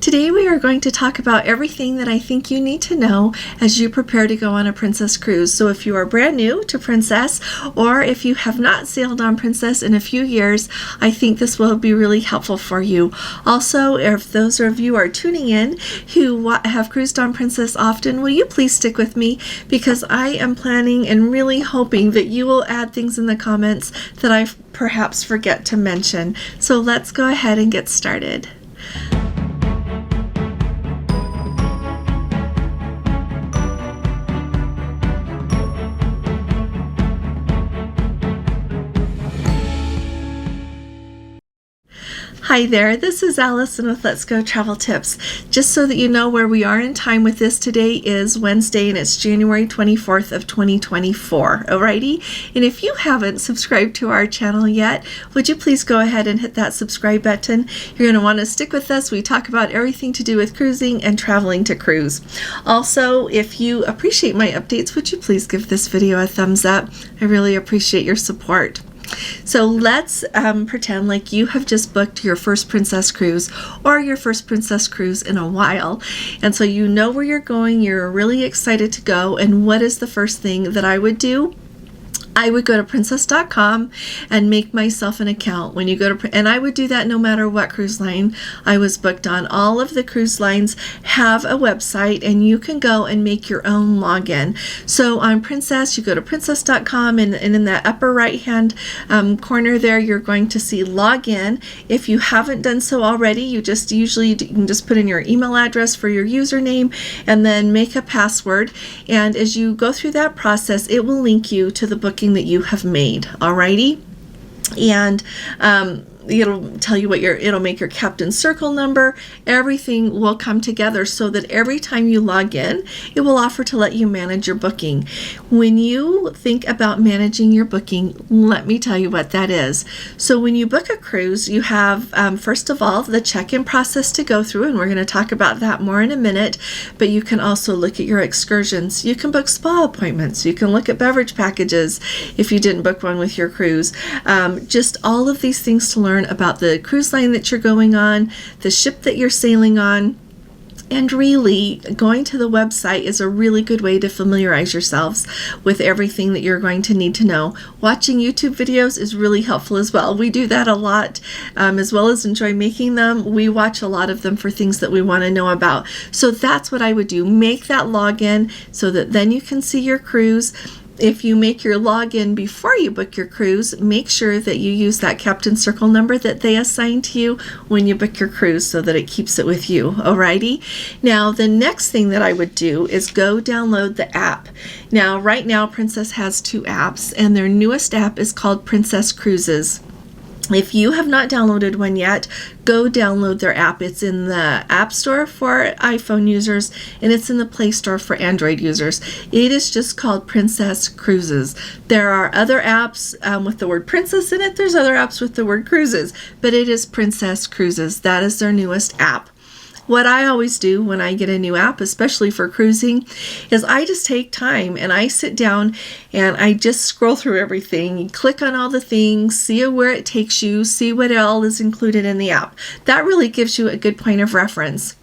Today we are going to talk about everything that I think you need to know as you prepare to go on a Princess cruise. So if you are brand new to Princess, or if you have not sailed on Princess in a few years, I think this will be really helpful for you. Also, if those of you are tuning in who have cruised on Princess often, will you please stick with me, because I am planning and really hoping that you will add things in the comments that I perhaps forget to mention. So let's go ahead and get started. Hi there, this is Allison with Let's Go Travel Tips. Just so that you know where we are in time with this, today is Wednesday and it's January 24th of 2024, alrighty? And if you haven't subscribed to our channel yet, would you please go ahead and hit that subscribe button? You're going to want to stick with us. We talk about everything to do with cruising and traveling to cruise. Also, if you appreciate my updates, would you please give this video a thumbs up? I really appreciate your support. So let's pretend like you have just booked your first Princess cruise or your first Princess cruise in a while. And so you know where you're going, you're really excited to go, and what is the first thing that I would do? I would go to princess.com and make myself an account. When you go to, and I would do that no matter what cruise line I was booked on. All of the cruise lines have a website and you can go and make your own login. So on Princess, you go to princess.com and in that upper right hand corner there, you're going to see login. If you haven't done so already, you can just put in your email address for your username and then make a password. And as you go through that process, it will link you to the booking that you have made, alrighty? And it'll tell you it'll make your captain circle number. Everything will come together so that every time you log in, it will offer to let you manage your booking. When you think about managing your booking, let me tell you what that is. So when you book a cruise, you have, first of all, the check-in process to go through, and we're going to talk about that more in a minute, but you can also look at your excursions. You can book spa appointments. You can look at beverage packages if you didn't book one with your cruise. Just all of these things to learn about the cruise line that you're going on, the ship that you're sailing on, and really going to the website is a really good way to familiarize yourselves with everything that you're going to need to know. Watching YouTube videos is really helpful as well. We do that a lot, as well as enjoy making them. We watch a lot of them for things that we want to know about. So that's what I would do. Make that login so that then you can see your cruise. If you make your login before you book your cruise, make sure that you use that captain circle number that they assign to you when you book your cruise so that it keeps it with you, alrighty? Now, the next thing that I would do is go download the app. Now, right now, Princess has 2 apps, and their newest app is called Princess Cruises. If you have not downloaded one yet, go download their app. It's in the App Store for iPhone users, and it's in the Play Store for Android users. It is just called Princess Cruises. There are other apps with the word Princess in it. There's other apps with the word Cruises, but it is Princess Cruises. That is their newest app. What I always do when I get a new app, especially for cruising, is I just take time and I sit down and I just scroll through everything, click on all the things, see where it takes you, see what all is included in the app. That really gives you a good point of reference.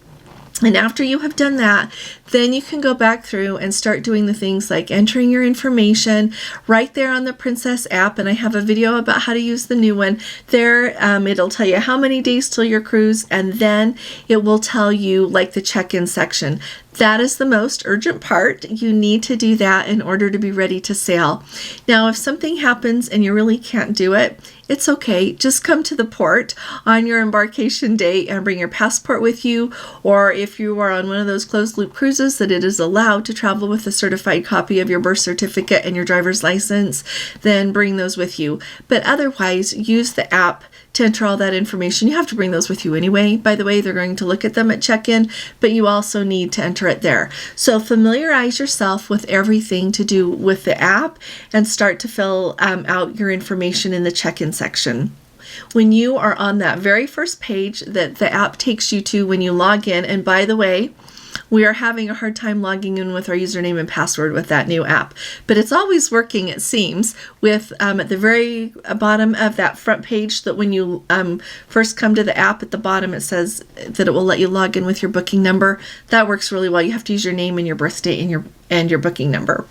And after you have done that, then you can go back through and start doing the things like entering your information right there on the Princess app. And I have a video about how to use the new one. There, it'll tell you how many days till your cruise, and then it will tell you like the check-in section. That is the most urgent part. You need to do that in order to be ready to sail. Now, if something happens and you really can't do it, it's okay. Just come to the port on your embarkation day and bring your passport with you, or if you are on one of those closed loop cruises that it is allowed to travel with a certified copy of your birth certificate and your driver's license, then bring those with you. But otherwise, use the app to enter all that information. You have to bring those with you anyway. By the way, they're going to look at them at check-in, but you also need to enter it there. So familiarize yourself with everything to do with the app and start to fill out your information in the check-in section. When you are on that very first page that the app takes you to when you log in, and by the way, we are having a hard time logging in with our username and password with that new app. But it's always working, it seems, with at the very bottom of that front page, that when you first come to the app, at the bottom it says that it will let you log in with your booking number. That works really well. You have to use your name and your birth date and your booking number.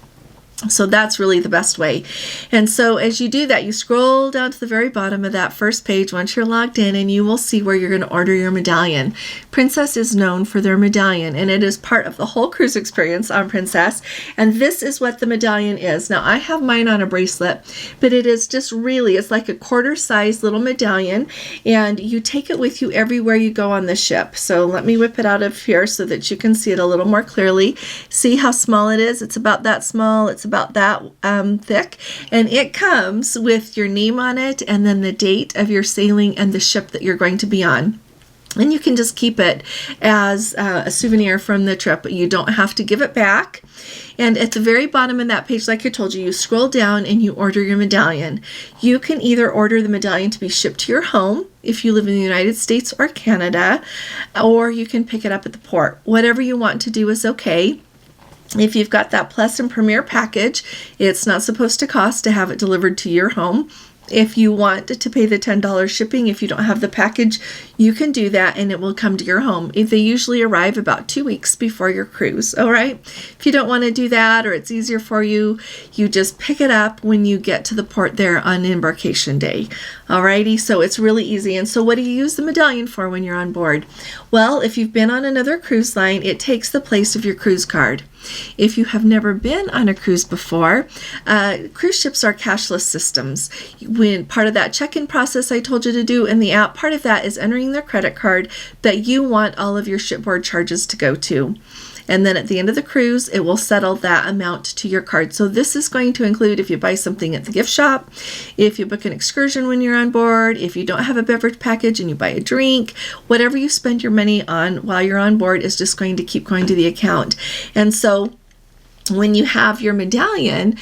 So that's really the best way. And so as you do that, you scroll down to the very bottom of that first page once you're logged in, and you will see where you're going to order your Medallion. Princess is known for their Medallion, and it is part of the whole cruise experience on Princess. And this is what the Medallion is. Now, I have mine on a bracelet, but it is just really, it's like a quarter-size little medallion, and you take it with you everywhere you go on the ship. So let me whip it out of here so that you can see it a little more clearly. See how small it is? It's about that small. It's about that thick, and it comes with your name on it and then the date of your sailing and the ship that you're going to be on. And you can just keep it as a souvenir from the trip. You don't have to give it back. And at the very bottom of that page, like I told you, you scroll down and you order your Medallion. You can either order the Medallion to be shipped to your home if you live in the United States or Canada, or you can pick it up at the port. Whatever you want to do is okay. If you've got that Plus and Premier package, it's not supposed to cost to have it delivered to your home. If you want to pay the $10 shipping, if you don't have the package, you can do that and it will come to your home. They usually arrive about 2 weeks before your cruise, all right? If you don't want to do that, or it's easier for you, you just pick it up when you get to the port there on embarkation day, all righty? So it's really easy. And so what do you use the Medallion for when you're on board? Well, if you've been on another cruise line, it takes the place of your cruise card. If you have never been on a cruise before, cruise ships are cashless systems. When part of that check-in process I told you to do in the app, part of that is entering their credit card that you want all of your shipboard charges to go to. And then at the end of the cruise, it will settle that amount to your card. So this is going to include if you buy something at the gift shop, if you book an excursion when you're on board, if you don't have a beverage package and you buy a drink, whatever you spend your money on while you're on board is just going to keep going to the account. And so when you have your Medallion,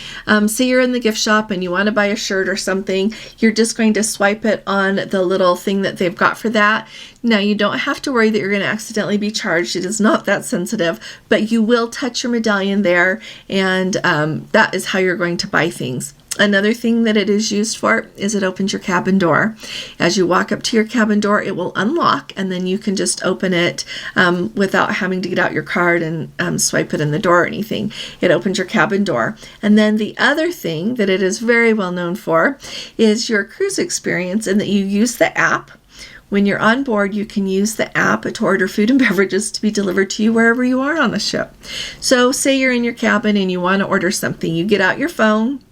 say you're in the gift shop and you want to buy a shirt or something, you're just going to swipe it on the little thing that they've got for that. Now, you don't have to worry that you're going to accidentally be charged. It is not that sensitive, but you will touch your Medallion there, and that is how you're going to buy things. Another thing that it is used for is it opens your cabin door. As you walk up to your cabin door, it will unlock, and then you can just open it without having to get out your card and swipe it in the door or anything. It opens your cabin door. And then the other thing that it is very well known for is your cruise experience, and that you use the app. When you're on board, you can use the app to order food and beverages to be delivered to you wherever you are on the ship. So say you're in your cabin and you want to order something. You get out your phone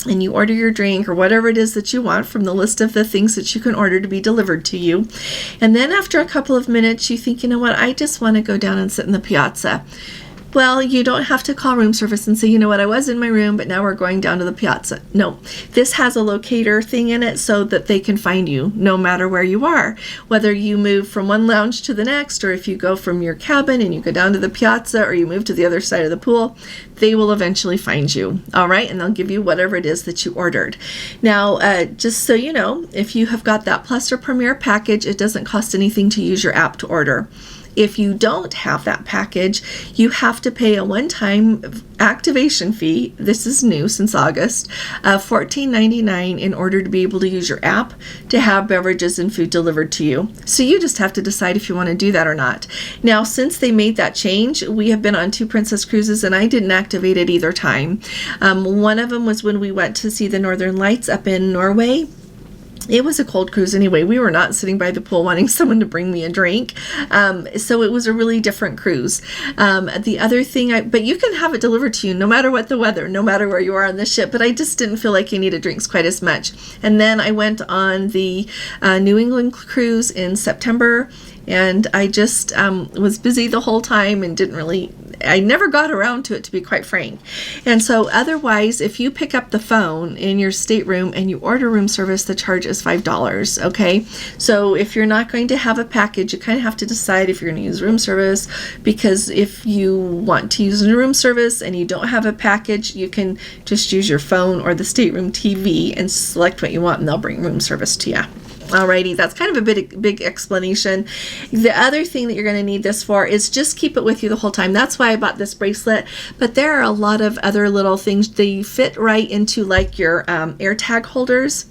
and you order your drink or whatever it is that you want from the list of the things that you can order to be delivered to you. And then after a couple of minutes, you think, you know what, I just want to go down and sit in the piazza. Well, you don't have to call room service and say, you know what, I was in my room, but now we're going down to the piazza. No, this has a locator thing in it so that they can find you no matter where you are. Whether you move from one lounge to the next, or if you go from your cabin and you go down to the piazza, or you move to the other side of the pool, they will eventually find you, all right? And they'll give you whatever it is that you ordered. Now, just so you know, if you have got that Plus or Premier package, it doesn't cost anything to use your app to order. If you don't have that package, you have to pay a one-time activation fee. This is new since August, of $14.99 in order to be able to use your app to have beverages and food delivered to you. So you just have to decide if you want to do that or not. Now, since they made that change, we have been on 2 Princess cruises, and I didn't activate it either time. One of them was when we went to see the Northern Lights up in Norway. It was a cold cruise anyway. We were not sitting by the pool wanting someone to bring me a drink. So it was a really different cruise. The other thing, but you can have it delivered to you no matter what the weather, no matter where you are on the ship. But I just didn't feel like you needed drinks quite as much. And then I went on the New England cruise in September. And I just was busy the whole time and I never got around to it, to be quite frank. And so otherwise, if you pick up the phone in your stateroom and you order room service, the charge is $5, okay? So if you're not going to have a package, you kind of have to decide if you're going to use room service, because if you want to use a room service and you don't have a package, you can just use your phone or the stateroom TV and select what you want, and they'll bring room service to you. Alrighty, that's kind of a big explanation. The other thing that you're going to need this for is just keep it with you the whole time. That's why I bought this bracelet, but there are a lot of other little things. They fit right into like your AirTag holders.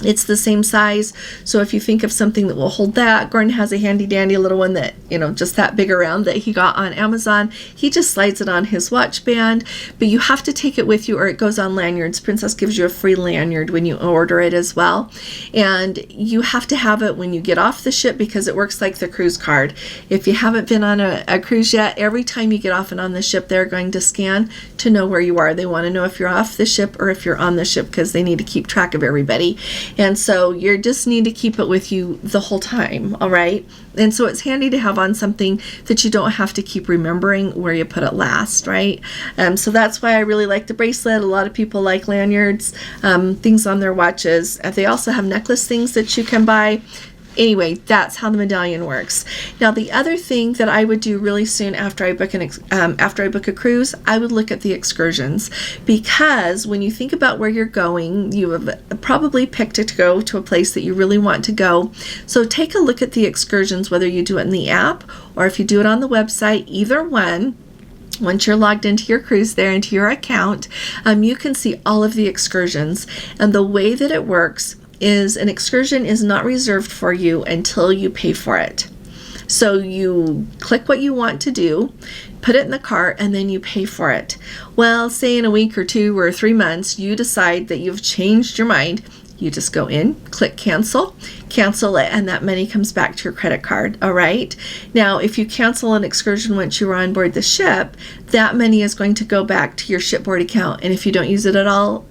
It's the same size, so if you think of something that will hold that, Gordon has a handy dandy little one that, just that big around that he got on Amazon. He just slides it on his watch band, but you have to take it with you or it goes on lanyards. Princess gives you a free lanyard when you order it as well, and you have to have it when you get off the ship because it works like the cruise card. If you haven't been on a cruise yet, every time you get off and on the ship, they're going to scan to know where you are. They want to know if you're off the ship or if you're on the ship because they need to keep track of everybody. And so you just need to keep it with you the whole time, all right? And so it's handy to have on something that you don't have to keep remembering where you put it last, right? So that's why I really like the bracelet. A lot of people like lanyards, things on their watches. They also have necklace things that you can buy. Anyway, that's how the medallion works. Now, the other thing that I would do really soon after I book a cruise, I would look at the excursions, because when you think about where you're going, you have probably picked to go to a place that you really want to go. So take a look at the excursions, whether you do it in the app or if you do it on the website. Either one. Once you're logged into your cruise there, into your account, you can see all of the excursions. And the way that it works is an excursion is not reserved for you until you pay for it. So you click what you want to do, put it in the cart, and then you pay for it. Well, say in a week or 2 or 3 months, you decide that you've changed your mind. You just go in, click cancel it, and that money comes back to your credit card. All right. Now, if you cancel an excursion once you were on board the ship, that money is going to go back to your shipboard account. And if you don't use it all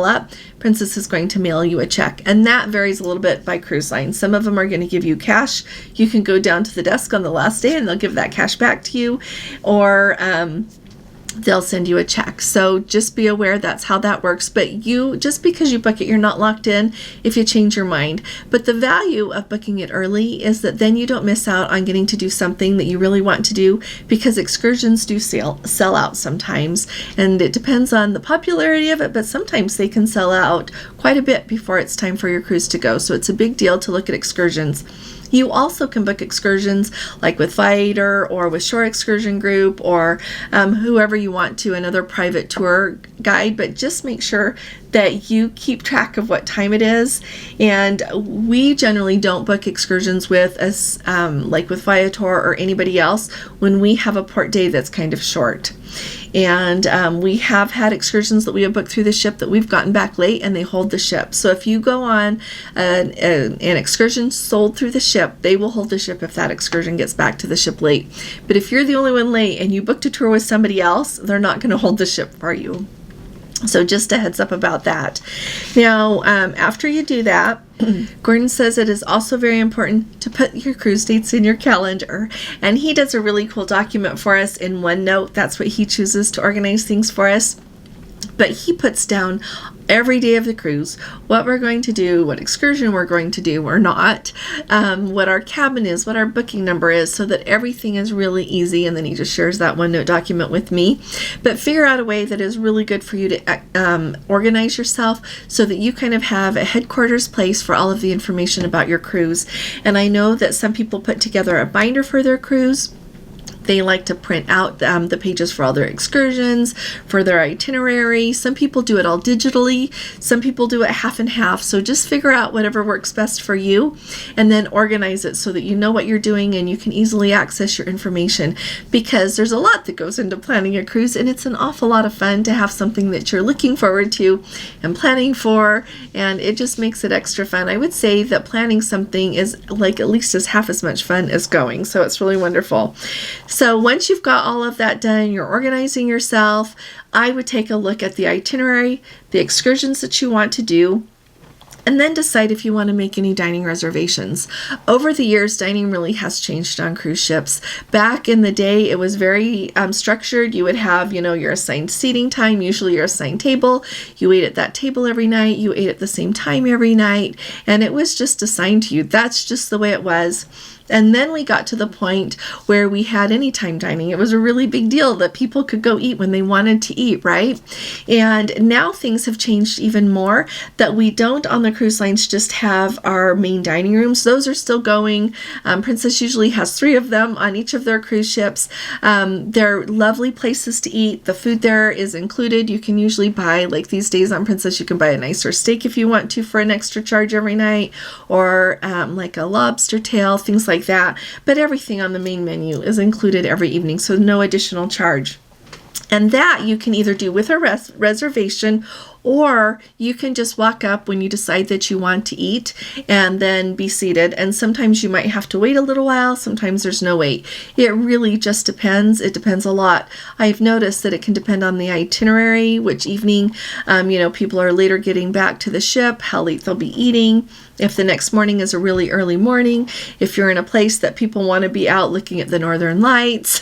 up, Princess is going to mail you a check. And that varies a little bit by cruise line. Some of them are going to give you cash. You can go down to the desk on the last day and they'll give that cash back to you, or they'll send you a check. So just be aware that's how that works. But just because you book it, you're not locked in if you change your mind. But the value of booking it early is that then you don't miss out on getting to do something that you really want to do, because excursions do sell out sometimes. And it depends on the popularity of it, but sometimes they can sell out quite a bit before it's time for your cruise to go. So it's a big deal to look at excursions. You also can book excursions like with Fighter or with Shore Excursion Group or whoever you want to, another private tour guide, but just make sure that you keep track of what time it is. And we generally don't book excursions with us, like with Viator or anybody else, when we have a port day that's kind of short. And we have had excursions that we have booked through the ship that we've gotten back late and they hold the ship. So if you go on an excursion sold through the ship, they will hold the ship if that excursion gets back to the ship late. But if you're the only one late and you booked a tour with somebody else, they're not going to hold the ship for you. So just a heads up about that. Now, after you do that, Gordon says it is also very important to put your cruise dates in your calendar. And he does a really cool document for us in OneNote. That's what he chooses to organize things for us. But he puts down every day of the cruise, what we're going to do, what excursion we're going to do or not, what our cabin is, what our booking number is, so that everything is really easy. And then he just shares that OneNote document with me. But figure out a way that is really good for you to organize yourself so that you kind of have a headquarters place for all of the information about your cruise. And I know that some people put together a binder for their cruise. They like to print out the pages for all their excursions, for their itinerary. Some people do it all digitally. Some people do it half and half. So just figure out whatever works best for you and then organize it so that you know what you're doing and you can easily access your information, because there's a lot that goes into planning a cruise, and it's an awful lot of fun to have something that you're looking forward to and planning for, and it just makes it extra fun. I would say that planning something is like at least as half as much fun as going. So it's really wonderful. So once you've got all of that done, you're organizing yourself, I would take a look at the itinerary, the excursions that you want to do, and then decide if you want to make any dining reservations. Over the years, dining really has changed on cruise ships. Back in the day, it was very structured. You would have, your assigned seating time, usually your assigned table. You ate at that table every night. You ate at the same time every night, and it was just assigned to you. That's just the way it was. And then we got to the point where we had anytime dining. It was a really big deal that people could go eat when they wanted to eat, right? And now things have changed even more, that we don't on the cruise lines just have our main dining rooms. Those are still going. Princess usually has 3 of them on each of their cruise ships. They're lovely places to eat. The food there is included. You can usually buy, like these days on Princess, you can buy a nicer steak if you want to for an extra charge every night, or like a lobster tail, things like that. But everything on the main menu is included every evening, so no additional charge. And that you can either do with a reservation, or you can just walk up when you decide that you want to eat and then be seated. And sometimes you might have to wait a little while. Sometimes there's no wait. It really just depends. It depends a lot. I've noticed that it can depend on the itinerary, which evening, people are later getting back to the ship, how late they'll be eating. If the next morning is a really early morning, if you're in a place that people want to be out looking at the northern lights,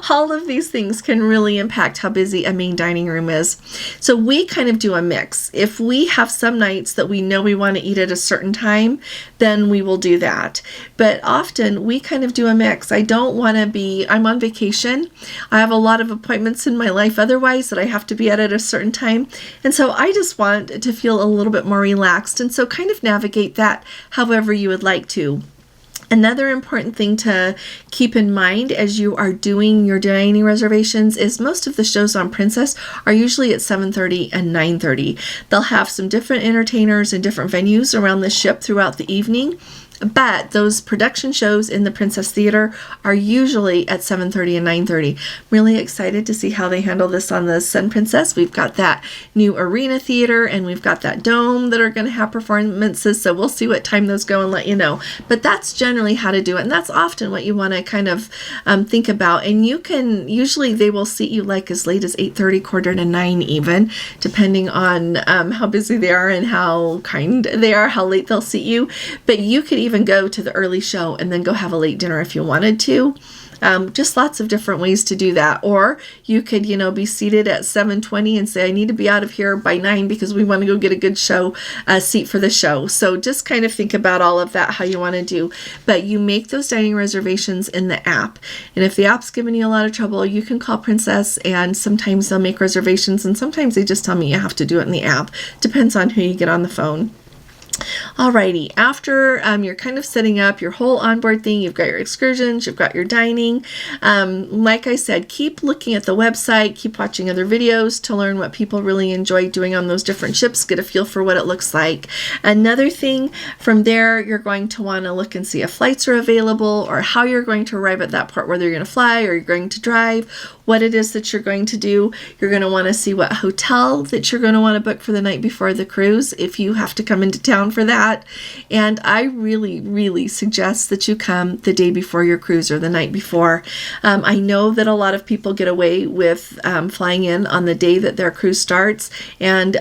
all of these things can really impact how busy a main dining room is. So we kind of do a mix. If we have some nights that we know we want to eat at a certain time, then we will do that. But often we kind of do a mix. I'm on vacation. I have a lot of appointments in my life otherwise that I have to be at a certain time. And so I just want to feel a little bit more relaxed. And so kind of navigate that however you would like to. Another important thing to keep in mind as you are doing your dining reservations is most of the shows on Princess are usually at 7:30 and 9:30. They'll have some different entertainers and different venues around the ship throughout the evening. But those production shows in the Princess Theater are usually at 7:30 and 9:30. I'm really excited to see how they handle this on the Sun Princess. We've got that new arena theater and we've got that dome that are going to have performances. So we'll see what time those go and let you know. But that's generally how to do it. And that's often what you want to kind of think about. And usually they will seat you like as late as 8:30, 8:45 even, depending on how busy they are and how kind they are, how late they'll seat you. But you could even go to the early show and then go have a late dinner if you wanted to. Just lots of different ways to do that. Or you could, be seated at 7:20 and say, I need to be out of here by 9 because we want to go get a good seat for the show. So just kind of think about all of that, how you want to do. But you make those dining reservations in the app. And if the app's giving you a lot of trouble, you can call Princess and sometimes they'll make reservations and sometimes they just tell me you have to do it in the app. Depends on who you get on the phone. Alrighty, after you're kind of setting up your whole onboard thing, you've got your excursions, you've got your dining. Like I said, keep looking at the website, keep watching other videos to learn what people really enjoy doing on those different ships, get a feel for what it looks like. Another thing, from there, you're going to want to look and see if flights are available or how you're going to arrive at that port, whether you're going to fly or you're going to drive, what it is that you're going to do. You're going to want to see what hotel that you're going to want to book for the night before the cruise if you have to come into town for that. And I really, really suggest that you come the day before your cruise or the night before. I know that a lot of people get away with flying in on the day that their cruise starts, and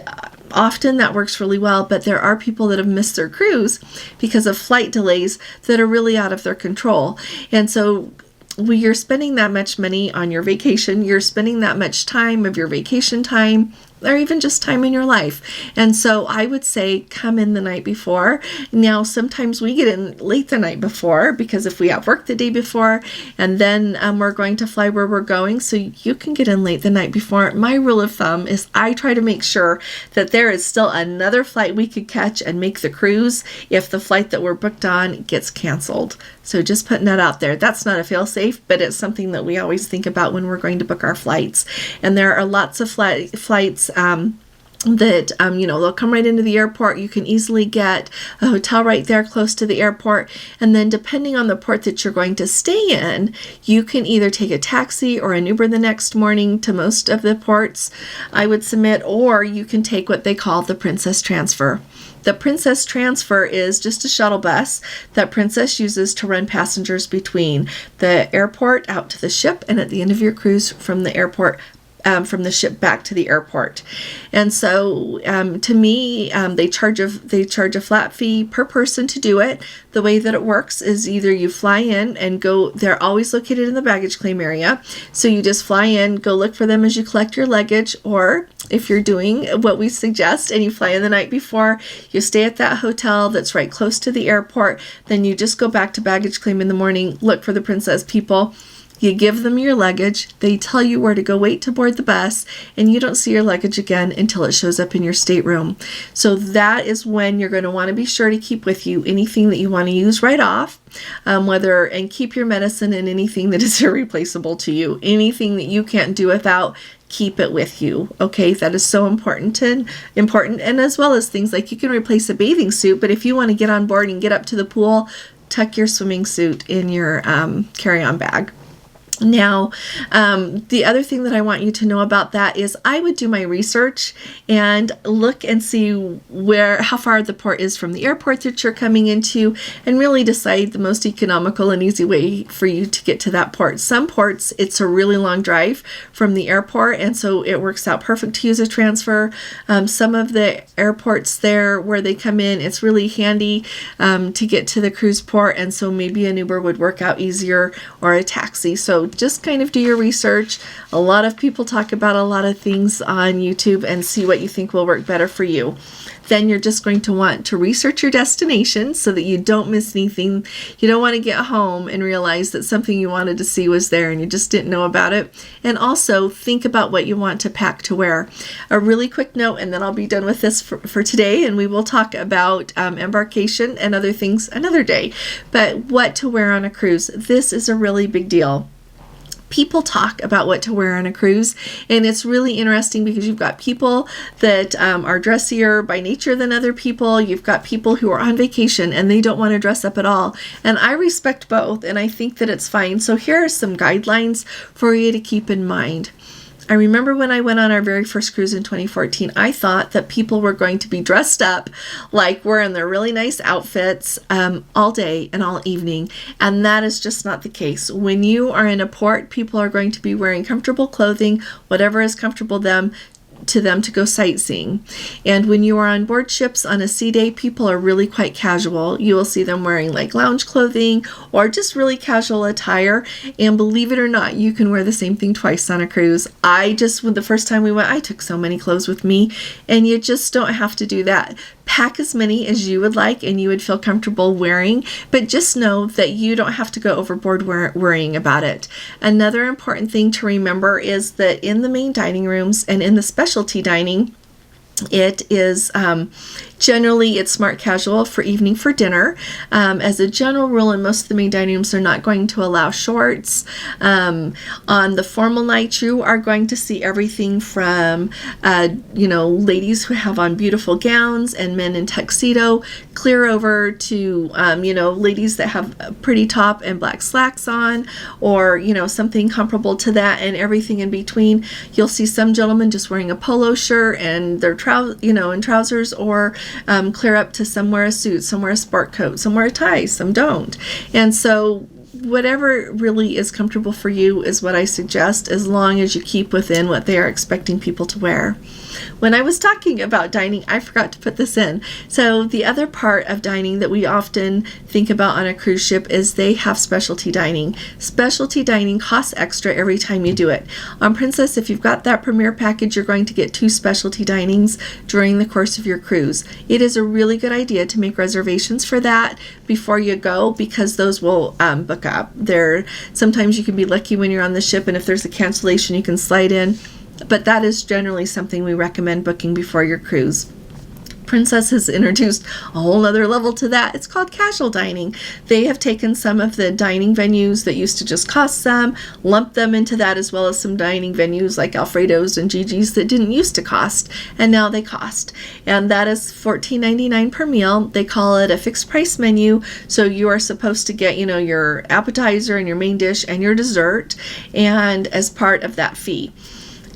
often that works really well, but there are people that have missed their cruise because of flight delays that are really out of their control. And so when you're spending that much money on your vacation, you're spending that much time of your vacation time, or even just time in your life. And so I would say come in the night before. Now, sometimes we get in late the night before because if we have work the day before and then we're going to fly where we're going, so you can get in late the night before. My rule of thumb is I try to make sure that there is still another flight we could catch and make the cruise if the flight that we're booked on gets canceled. So just putting that out there. That's not a fail-safe, but it's something that we always think about when we're going to book our flights. And there are lots of flights that they'll come right into the airport. You can easily get a hotel right there close to the airport, and then depending on the port that you're going to stay in, you can either take a taxi or an Uber the next morning to most of the ports, I would submit, or you can take what they call the Princess Transfer. The Princess Transfer is just a shuttle bus that Princess uses to run passengers between the airport out to the ship and at the end of your cruise from the airport from the ship back to the airport. And so to me, they charge a flat fee per person to do it. The way that it works is either you fly in and go, they're always located in the baggage claim area. So you just fly in, go look for them as you collect your luggage, or if you're doing what we suggest and you fly in the night before, you stay at that hotel that's right close to the airport, then you just go back to baggage claim in the morning, look for the Princess people. You give them your luggage, they tell you where to go wait to board the bus, and you don't see your luggage again until it shows up in your stateroom. So that is when you're going to want to be sure to keep with you anything that you want to use right off, and keep your medicine and anything that is irreplaceable to you. Anything that you can't do without, keep it with you. Okay, that is so important, and as well as things like you can replace a bathing suit, but if you want to get on board and get up to the pool, tuck your swimming suit in your carry-on bag. Now, the other thing that I want you to know about that is I would do my research and look and see how far the port is from the airport that you're coming into, and really decide the most economical and easy way for you to get to that port. Some ports, it's a really long drive from the airport, and so it works out perfect to use a transfer. Some of the airports there where they come in, it's really handy to get to the cruise port, and so maybe an Uber would work out easier, or a taxi. So just kind of do your research. A lot of people talk about a lot of things on YouTube, and see what you think will work better for you. Then you're just going to want to research your destination so that you don't miss anything. You don't want to get home and realize that something you wanted to see was there and you just didn't know about it. And also think about what you want to pack to wear. A really quick note, and then I'll be done with this for today, and we will talk about embarkation and other things another day. But what to wear on a cruise, this is a really big deal. People talk about what to wear on a cruise, and it's really interesting because you've got people that are dressier by nature than other people. You've got people who are on vacation and they don't want to dress up at all, and I respect both, and I think that it's fine. So here are some guidelines for you to keep in mind. I remember when I went on our very first cruise in 2014, I thought that people were going to be dressed up, like wearing their really nice outfits all day and all evening, and that is just not the case. When you are in a port, people are going to be wearing comfortable clothing, whatever is comfortable to them to go sightseeing. And when you are on board ships on a sea day, people are really quite casual. You will see them wearing like lounge clothing or just really casual attire. And believe it or not, you can wear the same thing twice on a cruise. When the first time we went, I took so many clothes with me, and you just don't have to do that. Pack as many as you would like and you would feel comfortable wearing, but just know that you don't have to go overboard worrying about it. Another important thing to remember is that in the main dining rooms and in the specialty dining, it is generally it's smart casual for evening for dinner. As a general rule, in most of the main dining rooms, they're not going to allow shorts. On the formal night, you are going to see everything from ladies who have on beautiful gowns and men in tuxedo, clear over to ladies that have a pretty top and black slacks on, or something comparable to that, and everything in between. You'll see some gentlemen just wearing a polo shirt and their trousers, or clear up to some wear a suit, some wear a sport coat, some wear a tie, some don't. And so whatever really is comfortable for you is what I suggest, as long as you keep within what they are expecting people to wear. When I was talking about dining, I forgot to put this in. So the other part of dining that we often think about on a cruise ship is they have specialty dining. Specialty dining costs extra every time you do it. On Princess, if you've got that premier package, you're going to get 2 specialty dinings during the course of your cruise. It is a really good idea to make reservations for that before you go, because those will book up. Sometimes you can be lucky when you're on the ship, and if there's a cancellation, you can slide in. But that is generally something we recommend booking before your cruise. Princess has introduced a whole other level to that. It's called casual dining. They have taken some of the dining venues that used to just cost some, lumped them into that, as well as some dining venues like Alfredo's and Gigi's that didn't used to cost, and now they cost. And that is $14.99 per meal. They call it a fixed price menu, so you are supposed to get, your appetizer and your main dish and your dessert, and as part of that fee.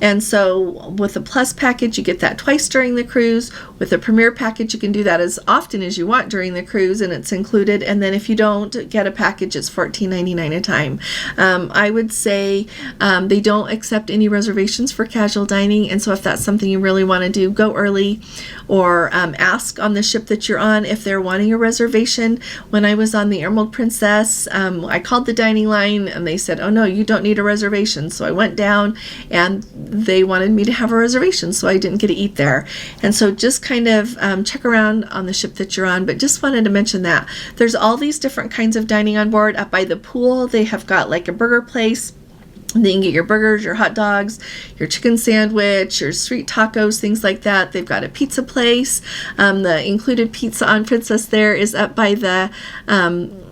And so with the Plus package, you get that twice during the cruise. With the Premier package, you can do that as often as you want during the cruise, and it's included. And then if you don't get a package, it's $14.99 a time. I would say they don't accept any reservations for casual dining, and so if that's something you really want to do, go early, or ask on the ship that you're on if they're wanting a reservation. When I was on the Emerald Princess, I called the dining line, and they said, oh no, you don't need a reservation. So I went down, and they wanted me to have a reservation, so I didn't get to eat there. And so just kind of check around on the ship that you're on, but just wanted to mention that there's all these different kinds of dining on board. Up by the pool, they have got like a burger place. And then you can get your burgers, your hot dogs, your chicken sandwich, your street tacos, things like that. They've got a pizza place. The included pizza on Princess there is up by the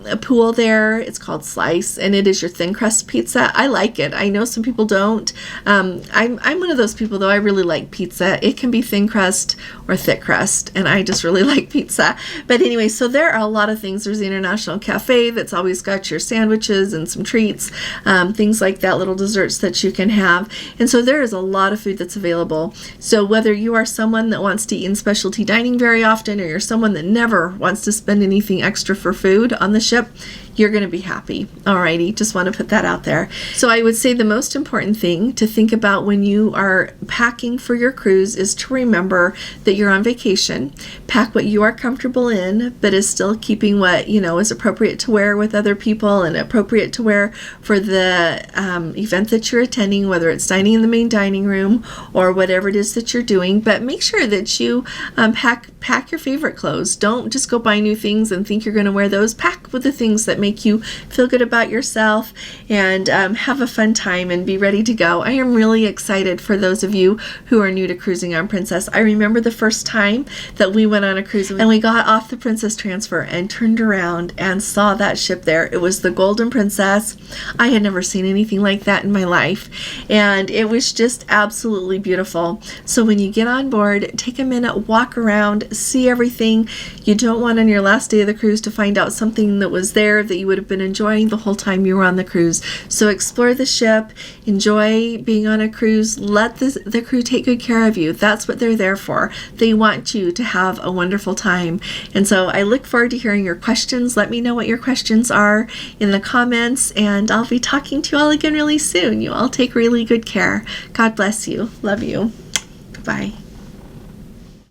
a pool there. It's called Slice, and it is your thin crust pizza. I like it. I know some people don't. I'm one of those people, though. I really like pizza. It can be thin crust or thick crust, and I just really like pizza. But anyway, so there are a lot of things. There's the International Cafe that's always got your sandwiches and some treats, things like that, little desserts that you can have. And so there is a lot of food that's available. So whether you are someone that wants to eat in specialty dining very often, or you're someone that never wants to spend anything extra for food on the ship, you're going to be happy. Alrighty, just want to put that out there. So I would say the most important thing to think about when you are packing for your cruise is to remember that you're on vacation. Pack what you are comfortable in, but is still keeping what, is appropriate to wear with other people and appropriate to wear for the event that you're attending, whether it's dining in the main dining room or whatever it is that you're doing. But make sure that you pack your favorite clothes. Don't just go buy new things and think you're going to wear those. Pack with the things that make you feel good about yourself, and have a fun time and be ready to go. I am really excited for those of you who are new to cruising on Princess. I remember the first time that we went on a cruise and we got off the Princess Transfer and turned around and saw that ship there. It was the Golden Princess. I had never seen anything like that in my life, and it was just absolutely beautiful. So when you get on board, take a minute, walk around, see everything. You don't want on your last day of the cruise to find out something that was there that you would have been enjoying the whole time you were on the cruise. So explore the ship, enjoy being on a cruise, let the crew take good care of you. That's what they're there for. They want you to have a wonderful time. And so I look forward to hearing your questions. Let me know what your questions are in the comments, and I'll be talking to you all again really soon. You all take really good care. God bless you. Love you. Bye.